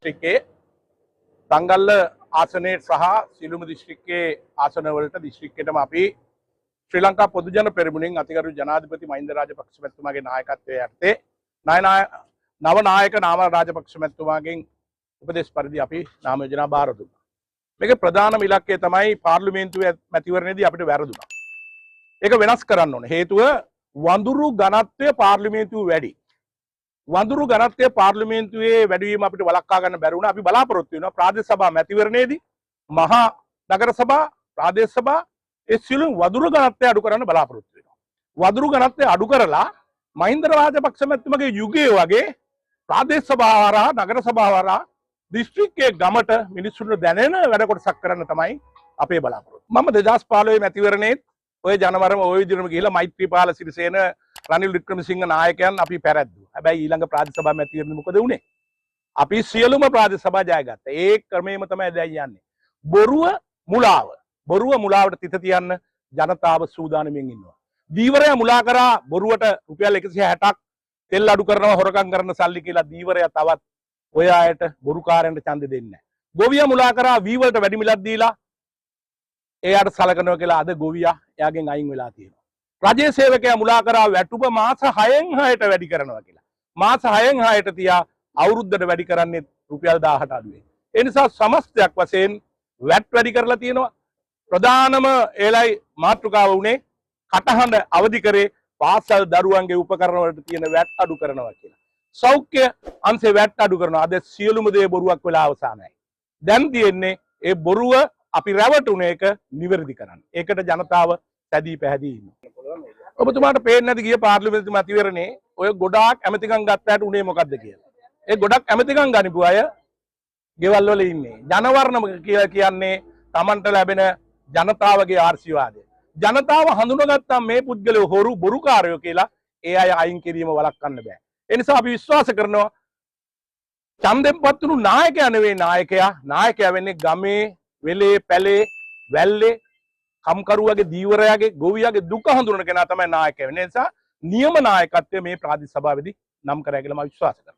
දිස්ත්‍රික්කයේ තංගල්ල ආසනයේ සහ සිළුම දිස්ත්‍රික්කයේ ආසන වලට දිස්ත්‍රික්කයටම අපි ශ්‍රී ලංකා පොදු ජන පෙරමුණෙන් අතිගරු ජනාධිපති මහින්ද රාජපක්ෂ මැතිතුමාගේ නායකත්වයේ යටතේ නව නායක නාම රාජපක්ෂ මැතිතුමාගෙන් උපදෙස් පරිදි අපි නාම යෝජනා බාර දුන්නා. මේකේ ප්‍රධානම ඉලක්කය තමයි පාර්ලිමේන්තුවේ මැතිවරණයේදී අපිට වැරදුනා. ඒක වෙනස් කරන්න ඕනේ. හේතුව වඳුරු ඝනත්වය පාර්ලිමේන්තුවේ වැඩි. වඳුරු ඝනත්වය පාර්ලිමේන්තුවේ වැඩිවීම අපිට වළක්වා ගන්න බැරි වුණා. අපි බලාපොරොත්තු වෙනවා ප්‍රාදේශ සභා මැතිවරණයේදී මහා නගර සභා ප්‍රාදේශ සභා ඒ සියලු වඳුරු ඝනත්වය අඩු කරන්න බලාපොරොත්තු වෙනවා. වඳුරු ඝනත්වය අඩු කරලා මහින්ද රාජපක්ෂ මැතිතුමාගේ යුගයේ වගේ ප්‍රාදේශ සභා හරහා නගර සභා හරහා දිස්ත්‍රික්කයේ ගමට මිනිස්සුන්ට දැනෙන වැඩ කොටසක් කරන්න තමයි අපේ බලාපොරොත්තු. මම 2015 මැතිවරණයේ ඔය ජනවරම ওই විදිහටම ගිහිලා මෛත්‍රීපාල සිරිසේන රනිල් වික්‍රමසිංහ නායකයන් අපි පැරැද්දුවා. හැබැයි ඊළඟ ප්‍රාදේශ සභා මැතිවරණය මොකද වුනේ? අපි සියලුම ප්‍රාදේශ සභා ජයගත්තා. ඒ ක්‍රමෙම තමයි දැන් යන්නේ. බොරුව මුලාවට තිත තියන්න ජනතාව සූදානම්ෙන් ඉන්නවා. දීවරය මුලා කරා බොරුවට රුපියල් 160ක් තෙල් අඩු කරනවා හොරකම් කරන සල්ලි කියලා දීවරය තවත් ඔය අයට බොරුකාරයන්ට ඡන්ද දෙන්නේ නැහැ. ගොවියා මුලා කරා වී වලට වැඩි මිලක් දීලා එයාට සලකනවා කියලා අද ගොවියා එයාගෙන් අයින් වෙලා තියෙනවා. රජයේ සේවකයා මුලා කරා වැටුප මාස 6න් 6ට වැඩි කරනවා කියලා. මාස 6න් 6ට තියා අවුරුද්දට වැඩි කරන්නේ රුපියල් 1000ට අඩුවෙන්. ඒ නිසා සමස්තයක් වශයෙන් වැට් වැඩි කරලා තියෙනවා. ප්‍රධානම ඒලයි මාතෘකාව උනේ කටහඬ අවදි කරේ පාසල් දරුවන්ගේ උපකරණ වලට තියෙන වැට් අඩු කරනවා කියලා. සෞඛ්‍ය අංශේ වැට් අඩු කරනවා. අද සියලුම දේ බොරුවක් වෙලා අවසానයි. දැන් තියෙන්නේ ඒ බොරුව අපි රැවටුනේ එක නිවැරදි කරන්න. ඒකට ජනතාව සැදී පැහැදී ඉන්නවා. ඔබතුමාට පේන්නේ නැති ගිය පාර්ලිමේන්තු මැතිවරණේ ඔය ගොඩාක් ඇමතිකම් ගත්තාට උනේ මොකද්ද කියලා. ඒ ගොඩක් ඇමතිකම් ගනිපු අය ගෙවල් වල ඉන්නේ. ජනවර්ණ කියලා කියන්නේ Tamanට ලැබෙන ජනතාවගේ ආශිර්වාදය. ජනතාව හඳුනගත්තා මේ පුද්ගලයෝ හොරු බොරුකාරයෝ කියලා ඒ අය අයින් කිරීම වළක්වන්න බෑ. ඒ නිසා අපි විශ්වාස කරනවා ඡන්දෙන් පත්තුණු නායකයා නෙවෙයි නායකයා. නායකයා වෙන්නේ ගමේ, වෙලේ, පැලේ, වැල්ලේ කම්කරුවගේ දීවරයාගේ ගොවියාගේ දුක හඳුනන කෙනා තමයි නායකයා වෙන්නේ. ඒ නිසා නියම නායකත්වය මේ ප්‍රාදේශ සභාවේදී නම් කරයි කියලා මම විශ්වාස කරනවා.